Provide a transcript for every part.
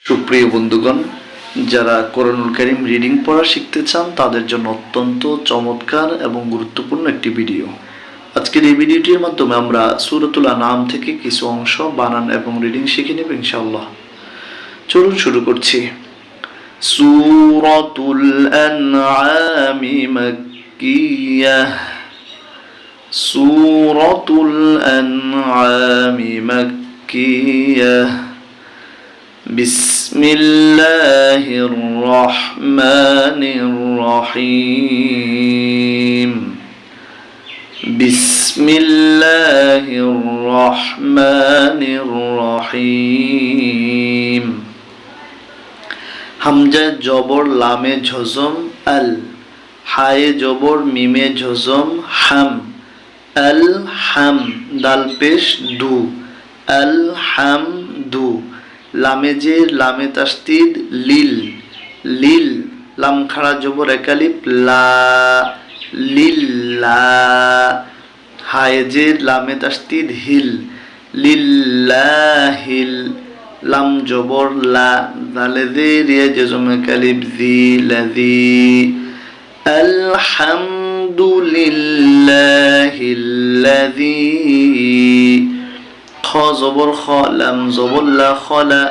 সুপ্রিয় বন্ধুগণ, যারা কোরআনুল কারীম রিডিং পড়া শিখতে চান তাদের জন্য অত্যন্ত চমৎকার এবং গুরুত্বপূর্ণ একটি ভিডিও। আজকের এই ভিডিওটির মাধ্যমে আমরা সূরাতুল আনআম থেকে কিছু অংশ বানান এবং রিডিং শিখে নেব ইনশাআল্লাহ। চলুন শুরু করছি। সূরাতুল আনআম মাক্কিয়াহ। সূরাতুল আনআম মাক্কিয়াহ। بسم الله الرحمن الرحيم. بسم الله الرحمن الرحيم. হামজা জবর লামে ঝজম আল, হায়ে জবর মিমে ঝজম হাম, আল হাম দাল পেশ দু, আল হাম দু। লামে জের লামে তাসদিদ লিল, লিল লাম খাড়া জবর একালিপ লা, লিল্লা। হায়ে জের লামে তাসদিদ হিল, লিল্লাহিল লাম জবর লা, দালে জের ইয়া জজম একালিপ জি, লাযি। আলহামদুলিল্লাহিল্লাযী। খ জবর খ লাম জবর লা খলা,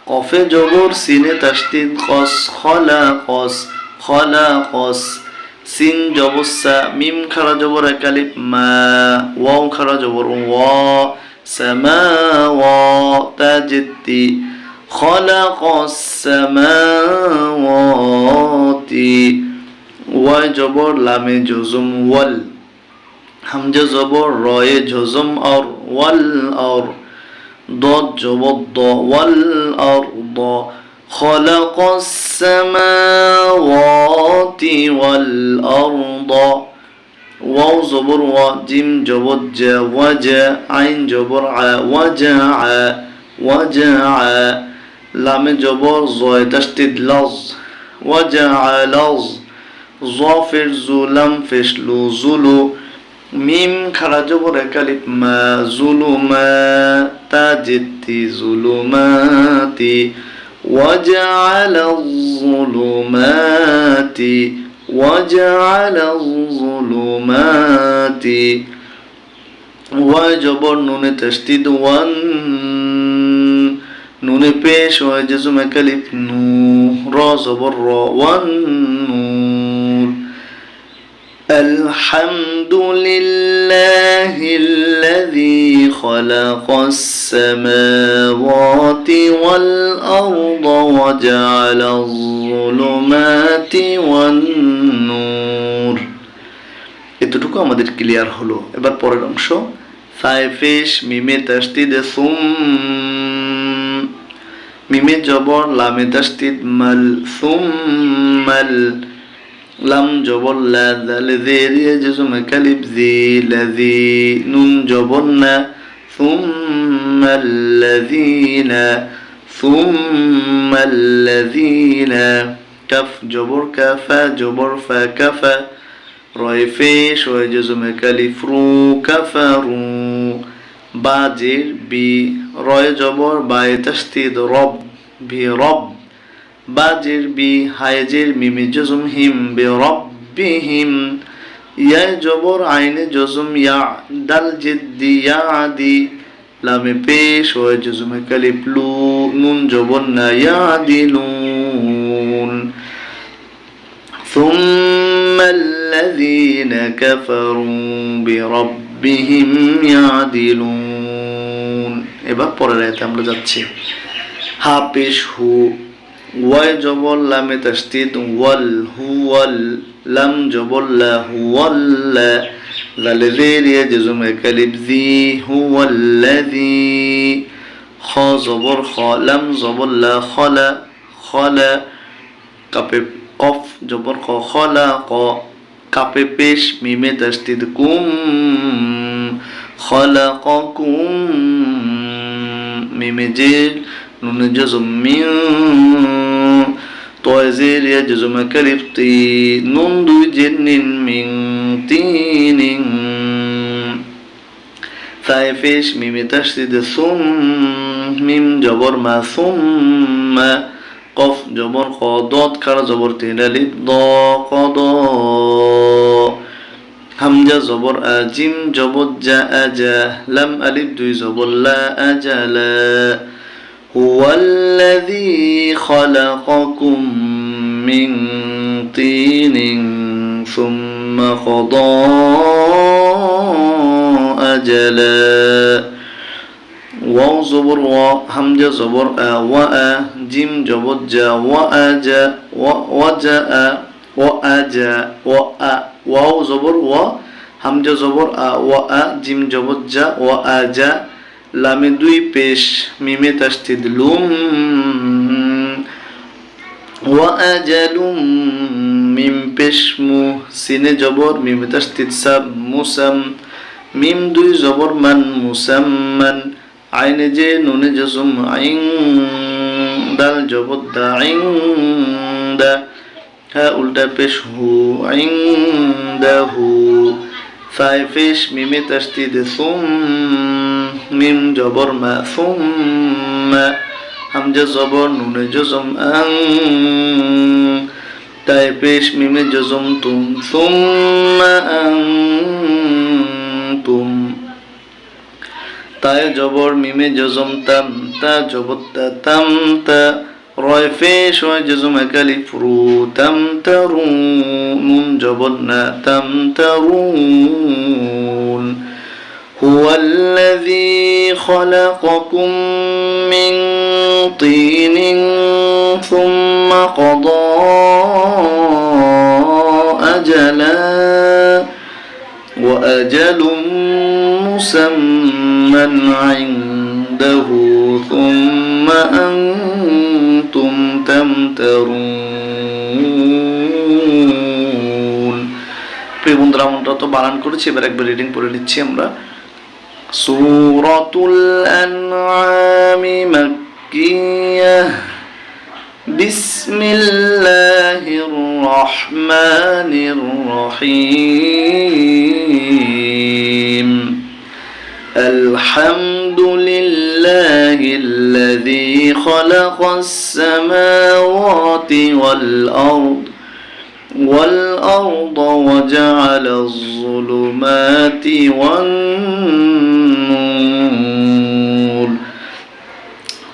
কফে জবর সিনে তাসদিদ কস, খলা কস, খলা কস। সিন জবর সা, মিম খাড়া জবর একালিপ মা, ওয়াও খাড়া জবর ওয়া, সামাওয়াতা জিত্তি, খলাকাস সামাওয়াতি। ওয়া জবর লামে জজম ওয়াল, হামজা জবর রয়ে ঝজম আর, ওয়াল আর। দদ জবর দ, ওয়াল আর দ। খলাকাস সামাওয়াতি ওয়াল আরদ। ওয়াও জবর ওয়া, জিম জবর জা, ওয়াজা আইন জবর আ, ওয়াজা আ, ওয়াজা আ। লামে জবর জয় তাসদিদ লজ, ওয়াজা আ লজ। জ ফের জু লাম ফেশলু জুলু, মিম খাড়া জবর একালিপ মা, জুলুমাতা জিত্তি জুলুমাতি। ওয়াজআলা যুলুমাতি, ওয়াজআলা যুলুমাতি। ওয়া জবর নুনে তাসদিদ ওয়ান, নুনে পেশ ওয়া জজম একালিপ নু। র জবর র, ওয়ান নূর। الحمد لله الذي خلق السماوات والأرض وجعل الظلمات والنور. এতটুকু আমাদের ক্লিয়ার হলো। এবার পরের অংশ। সাইফেশ মিমে তাসদিদ সুম, মিমে জবর লামে তাসদিদ মাল, সুম্মাল লাম জবর লা, দালে জের ইয়া জজম কালিব জি, লাযী। নুন জবর না, সুম্মাল্লাযীনা, সুম্মাল্লাযীনা। কাফ জবর কাফা জবর ফা, কাফা। রয় পেশ ওয়া জজম কালিফ রু, কাফারু। বা জের বি, রয় জবর বায়ে তাসদিদ রব, বি রব। বাজের বি, হায়েজের মিমে জজম হিম, বে রব্বিহিম। ইয়া জবর আইনে জজম ইয়া, দাল জিদ্দি ইয়াদি। লামে পেশ ওয়া জজম কালিফ লু, নুন জবর না, ইয়াদিলুন। সুম্মা আল্লাযীনা কাফারু বিরাব্বিহিম ইয়াদিলুন। এবার পরের আয়াতে আমরা যাচ্ছি। হা পেশ হু, ওয়াই জবর লামে তাসদিদ ওয়াল, হুয়াল লাম জবর লা, হুয়াল্লা। লালে জের ইয়া জজম কালিব জি, হুয়াল্লাযী। খ জবর খ লাম জবর লা, খলা, খলা। কাপে কফ জবর খ, খলা ক। কাপে পেশ মিমে তাসদিদ কুম, খলাকাকুম। মিমে জের নুনে জজম মিন, তয় জের ইয়া জজম কালিব তি, নুন দুই জের নিন, মিন তিনিন। তাই পেশ মিমে তাসদিদ সুম মিম জবর মা সুম্মা কফ জবর খ দত খারা জবর তিন আলিফ দ কদ হামজা জবর আ জিম জবর জা আজা লাম আলিফ দুই জবর লা আজালা হুয়াল্লাযী খালাকাকুম মিন তিনিন সুম্মা কদা আজালা ওয়াও জবর ওয়া হামজা জবর আ ওয়া আ জিম জবর জা ওয়া আজা ওয়া জা আ ওয়া আজা ওয়া আ ওয়াও জবর ওয়া হামজা জবর আ ওয়া আ জিম জবর জা ওয়া আজা লামে দুই পেশ মিমে তাসদিদ লুম ওয়া আজালুম মিম পেশ মু সিনে জবর মিমে তাসদিদ সাব মুসাম মিম দুই জবর মান মুসাম্মান আইনে যে নুনে জজম আইন দাল জবর দা আইন দা হা উল্টা পেশ হু আইন দা হু ফাই পেশ মিমে তাসদিদ সুম মিম জবর মা সুম্মা হামজা জবর নুনে জজম আং তাই পেশ মিমে জজম তুম সুম্মা আং তুম তাই জবর মিমে জজম তাম তা জবর তা তাম তা রয় পেশ হয় জজম একালিফ রু তাম তারু নুন জবর না তাম তারুন هو الذي خلقكم من طين ثم قضى أجلا وأجل مسمى عنده ثم أنتم تمترون প্রিয় বন্ধুরা আমরা তো বানান করেছি এবার একবার রিডিং পড়ে নিচ্ছি আমরা সূরাতুল আনআম মাক্কিয়াহ বিসমিল্লাহির রহমানির রহিম আলহামদুলিল্লাহিল্লাযী খালাকাস সামাওয়াতি والأرض وجعل الظلمات والنور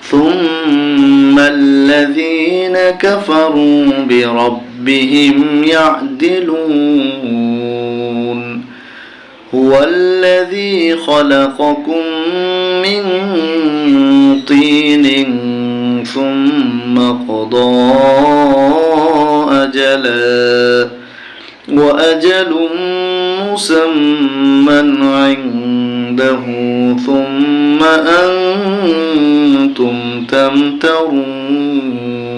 ثم الذين كفروا بربهم يعدلون هو الذي خلقكم من طين ثم قضى أجلا وأجل مسمى عنده ثم أنتم تمترون